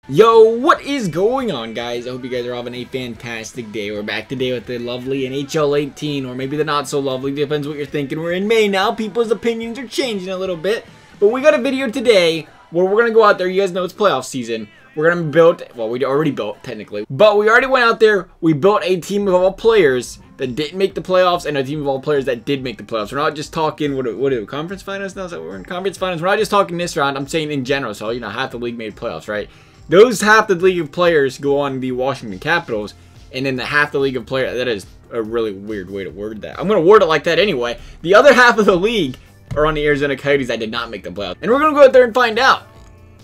Yo, what is going on, guys? I hope you guys are having a fantastic day. We're back today with the lovely NHL 18, or maybe the not so lovely, depends what you're thinking. We're in May now, people's opinions are changing a little bit, but we got a video today where we're going to go out there. You guys know it's playoff season. We're going to build, well, we already built, technically, but we already went out there, we built a team of all players that didn't make the playoffs, and a team of all players that did make the playoffs. We're not just talking, what conference finals now? Is that what we're in? Conference finals? We're not just talking this round, I'm saying in general, so, you know, half the league made playoffs, right? Those half the league of players go on the Washington Capitals, and then the half the league of players, that is a really weird way to word that. I'm going to word it like that anyway. The other half of the league are on the Arizona Coyotes that did not make the playoffs. And we're going to go out there and find out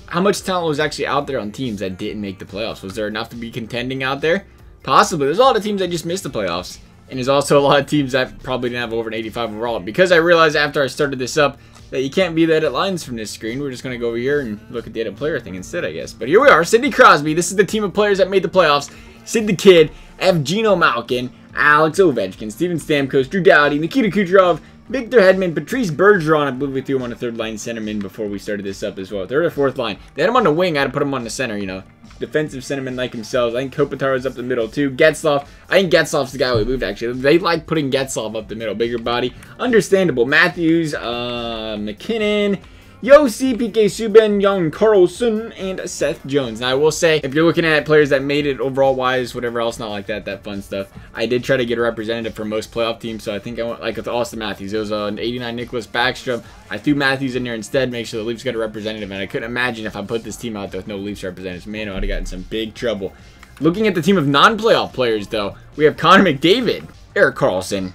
how much talent was actually out there on teams that didn't make the playoffs. Was there enough to be contending out there? Possibly. There's a lot of teams that just missed the playoffs. And there's also a lot of teams that probably didn't have over an 85 overall. Because I realized after I started this up that you can't be the edit lines from this screen. We're just going to go over here and look at the edit player thing instead, I guess. But here we are, Sidney Crosby. This is the team of players that made the playoffs. Sid the Kid, Evgeno Malkin, Alex Ovechkin, Steven Stamkos, Drew Doughty, Nikita Kucherov, Victor Hedman, Patrice Bergeron. I believe we threw him on a third line centerman before we started this up as well. Third or fourth line. They had him on the wing. I had to put him on the center, you know. Defensive centerman like himself. I think Kopitar was up the middle too. Getzlaf. I think Getzlaf's the guy we moved actually. They like putting Getzlaf up the middle. Bigger body. Understandable. Matthews, McKinnon, Yossi, PK Subban, Young Carlson, and Seth Jones. Now I will say, if you're looking at players that made it overall wise, whatever else, not like that fun stuff, I did try to get a representative for most playoff teams, so I think I went like with Austin Matthews. It was an 89 Nicholas Backstrom. I threw Matthews in there instead, make sure the Leafs got a representative, and I couldn't imagine if I put this team out there with no Leafs representatives. Man, I would have gotten some big trouble. Looking at the team of non-playoff players, though, we have Connor McDavid, Erik Karlsson,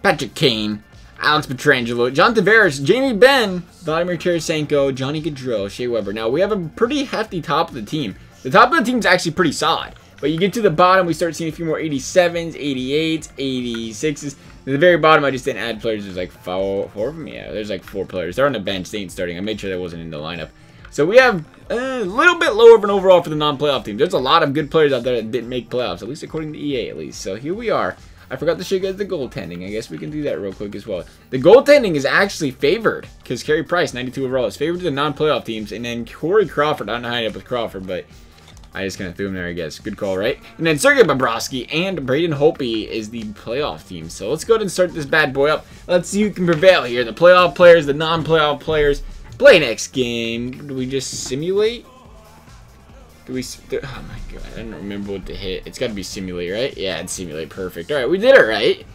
Patrick Kane, Alex Pietrangelo, John Tavares, Jamie Benn, Vladimir Tarasenko, Johnny Gaudreau, Shea Weber. Now, we have a pretty hefty top of the team. The top of the team is actually pretty solid. But you get to the bottom, we start seeing a few more 87s, 88s, 86s. At the very bottom, I just didn't add players. There's like four of them. Yeah, there's like 4 players. They're on the bench. They ain't starting. I made sure that wasn't in the lineup. So we have a little bit lower of an overall for the non-playoff team. There's a lot of good players out there that didn't make playoffs, at least according to EA at least. So here we are. I forgot to show you guys the goaltending. I guess we can do that real quick as well. The goaltending is actually favored because Carey Price, 92 overall, is favored to the non-playoff teams. And then Corey Crawford, I don't know how I ended up with Crawford, but I just kind of threw him there, I guess. Good call, right? And then Sergei Bobrovsky and Braden Holtby is the playoff team. So let's go ahead and start this bad boy up. Let's see who can prevail here. The playoff players, the non-playoff players. Play next game. Do we just simulate? Oh my god, I don't remember what to hit. It's got to be simulate, right? Yeah, it's simulate. Perfect. All right, we did it right.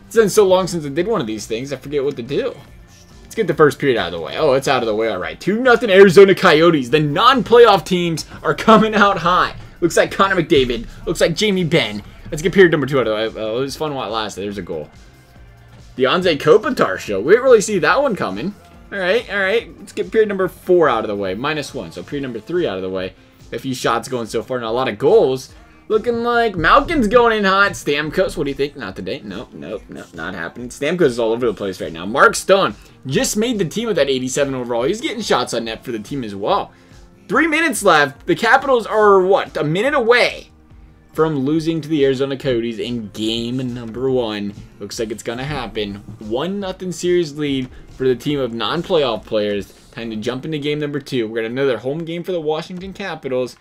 It's been so long since I did one of these things, I forget what to do. Let's get the first period out of the way. Oh, it's out of the way. All right, 2-0 Arizona Coyotes. The non-playoff teams are coming out high. Looks like Connor McDavid. Looks like Jamie Benn. Let's get period number 2 out of the way. It was fun while it lasted. There's a goal. The Anze Kopitar show. We didn't really see that one coming. All right. Let's get period number 4 out of the way. -1. So period number 3 out of the way. A few shots going so far and a lot of goals. Looking like Malkin's going in hot. Stamkos, what do you think? Not today. Nope, not happening. Stamkos is all over the place right now. Mark Stone just made the team with that 87 overall. He's getting shots on net for the team as well. 3 minutes left. The Capitals are, what, a minute away from losing to the Arizona Coyotes in game number 1. Looks like it's going to happen. 1-0 series lead for the team of non-playoff players. Time to jump into game number 2. We're going to another home game for the Washington Capitals.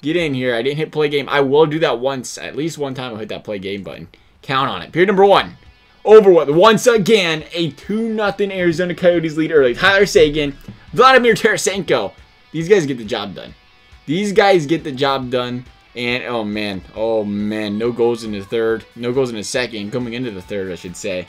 Get in here. I didn't hit play game. I will do that once. At least one time I'll hit that play game button. Count on it. Period number 1. Over with. Once again, a 2-0 Arizona Coyotes lead early. Tyler Seguin, Vladimir Tarasenko. These guys get the job done. These guys get the job done. And, oh man. No goals in the third. No goals in the second. Coming into the third, I should say.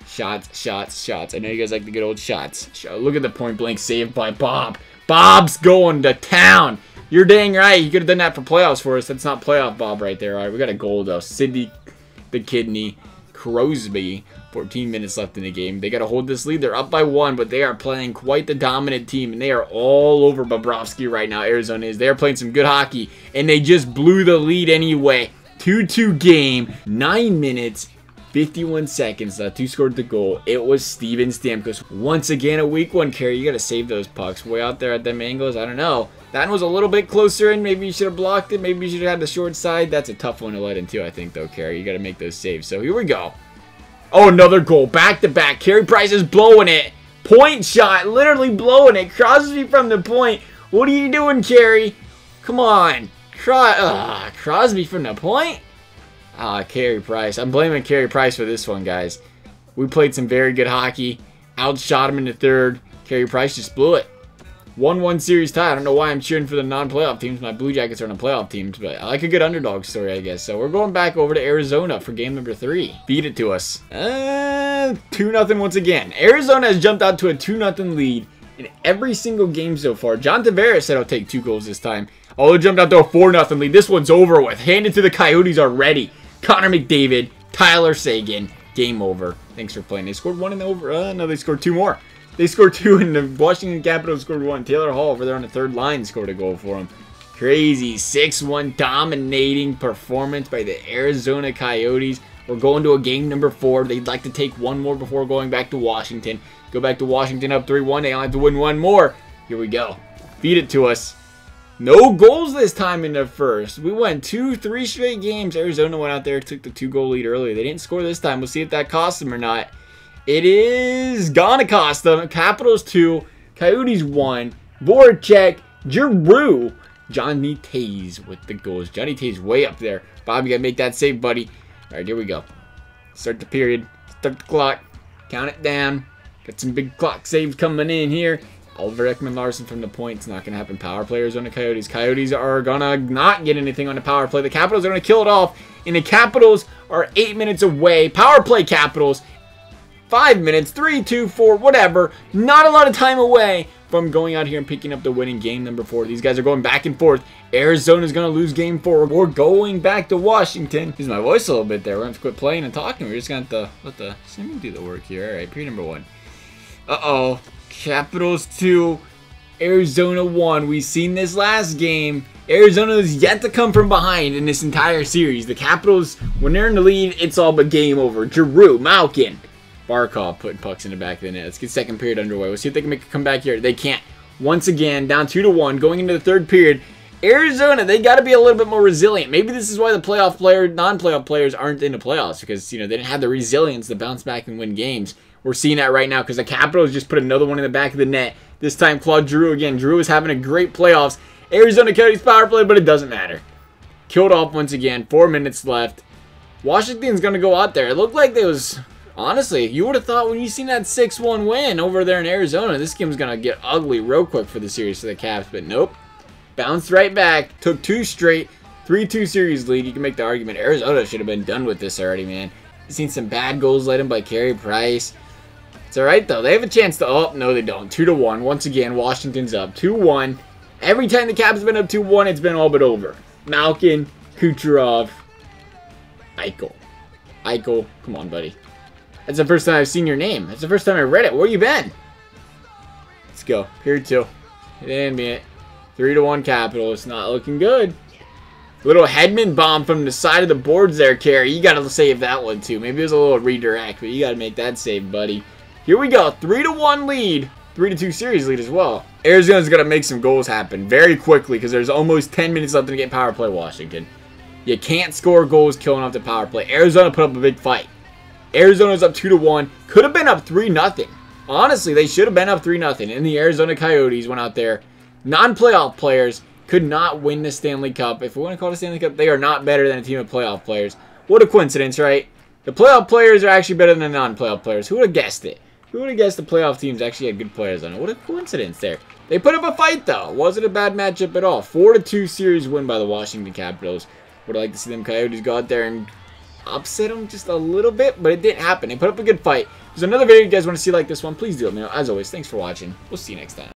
Shots. I know you guys like the good old shots. Look at the point-blank save by Bob. Bob's going to town. You're dang right. You could have done that for playoffs for us. That's not playoff Bob right there. All right, we got a goal, though. Sidney the Kidney Crosby. 14 minutes left in the game. They got to hold this lead. They're up by 1, but they are playing quite the dominant team, and they are all over Bobrovsky right now. Arizona is. They are playing some good hockey, and they just blew the lead anyway. 2-2 game. 9 minutes. 51 seconds left. Who scored the goal? It was Steven Stamkos. Once again, a weak one, Carey. You got to save those pucks. Way out there at them angles. I don't know. That one was a little bit closer in. Maybe you should have blocked it. Maybe you should have had the short side. That's a tough one to let in, too, I think, though, Carey. You got to make those saves. So here we go. Oh, another goal. Back-to-back. Carey Price is blowing it. Point shot. Literally blowing it. Crosby from the point. What are you doing, Carey? Come on. Crosby from the point? Carey Price. I'm blaming Carey Price for this one, guys. We played some very good hockey. Outshot him in the third. Carey Price just blew it. 1-1 series tie. I don't know why I'm cheering for the non-playoff teams. My Blue Jackets are on the playoff teams, but I like a good underdog story, I guess. So we're going back over to Arizona for game number 3. Feed it to us. 2-0 once again. Arizona has jumped out to a 2-0 lead in every single game so far. John Tavares said I'll take 2 goals this time. Oh, jumped out to a 4-0 lead. This one's over with. Handed to the Coyotes already. Connor McDavid, Tyler Seguin. Game over. Thanks for playing. They scored 1 in the over. No, they scored 2 more. They scored 2 and the Washington Capitals scored 1. Taylor Hall over there on the third line scored a goal for them. Crazy 6-1 dominating performance by the Arizona Coyotes. We're going to a game number 4. They'd like to take 1 more before going back to Washington. Go back to Washington up 3-1. They only have to win 1 more. Here we go. Feed it to us. No goals this time in the first. We went 2-3 straight games. Arizona went out there, took the 2-goal lead earlier. They didn't score this time. We'll see if that costs them or not. It is gonna cost them. Capitals 2, Coyotes 1. Voracek, Giroux, Johnny Tays with the goals. Johnny Tays way up there. Bob, you gotta make that save, buddy. All right, here we go. Start the period. Start the clock. Count it down. Got some big clock saves coming in here. Oliver Ekman-Larsson from the point. It's not going to happen. Power players on the Coyotes. Coyotes are going to not get anything on the power play. The Capitals are going to kill it off. And the Capitals are 8 minutes away. Power play Capitals. 5 minutes. 3, 2, 4, whatever. Not a lot of time away from going out here and picking up the winning game number 4. These guys are going back and forth. Arizona's going to lose game 4. We're going back to Washington. Use my voice a little bit there. We're going to have to quit playing and talking. We're just going to have to let the sim do the work here. All right, period number 1. Uh-oh. Capitals 2, Arizona 1. We've seen this last game. Arizona is yet to come from behind in this entire series. The Capitals, when they're in the lead, it's all but game over. Giroux, Malkin, Barkov putting pucks in the back of the net. Let's get second period underway. We'll see if they can make a comeback here. They can't. Once again, down 2-1, going into the third period. Arizona, they got to be a little bit more resilient. Maybe this is why the non-playoff players aren't in the playoffs, because they didn't have the resilience to bounce back and win games. We're seeing that right now because the Capitals just put another one in the back of the net. This time, Claude Giroux again. Giroux is having a great playoffs. Arizona Coyotes power play, but it doesn't matter. Killed off once again. 4 minutes left. Washington's going to go out there. It looked like there was... Honestly, you would have thought when you seen that 6-1 win over there in Arizona, this game's going to get ugly real quick for the series for the Caps, but nope. Bounced right back. Took 2 straight. 3-2 series lead. You can make the argument Arizona should have been done with this already, man. Seen some bad goals led in by Carey Price. It's alright, though. They have a chance to... Oh, no, they don't. 2-1. Once again, Washington's up. 2-1. Every time the Caps have been up 2-1, it's been all but over. Malkin, Kucherov, Eichel. Eichel, come on, buddy. That's the first time I've seen your name. That's the first time I read it. Where you been? Let's go. Period 2. And minute. 3-1 Capitals. Not looking good. Little Hedman bomb from the side of the boards there, Carey. You got to save that one, too. Maybe it was a little redirect, but you got to make that save, buddy. Here we go. 3-1 lead. 3-2 series lead as well. Arizona's going to make some goals happen very quickly because there's almost 10 minutes left to get power play Washington. You can't score goals killing off the power play. Arizona put up a big fight. Arizona's up 2-1. Could have been up 3-0. Honestly, they should have been up 3-0. And the Arizona Coyotes went out there. Non-playoff players could not win the Stanley Cup. If we want to call it a Stanley Cup, they are not better than a team of playoff players. What a coincidence, right? The playoff players are actually better than the non-playoff players. Who would have guessed it? Who would have guessed the playoff teams actually had good players on it? What a coincidence there. They put up a fight, though. Wasn't a bad matchup at all. 4-2 series win by the Washington Capitals. Would have liked to see them Coyotes go out there and upset them just a little bit, but it didn't happen. They put up a good fight. If there's another video you guys want to see like this one, please do let me know. As always, thanks for watching. We'll see you next time.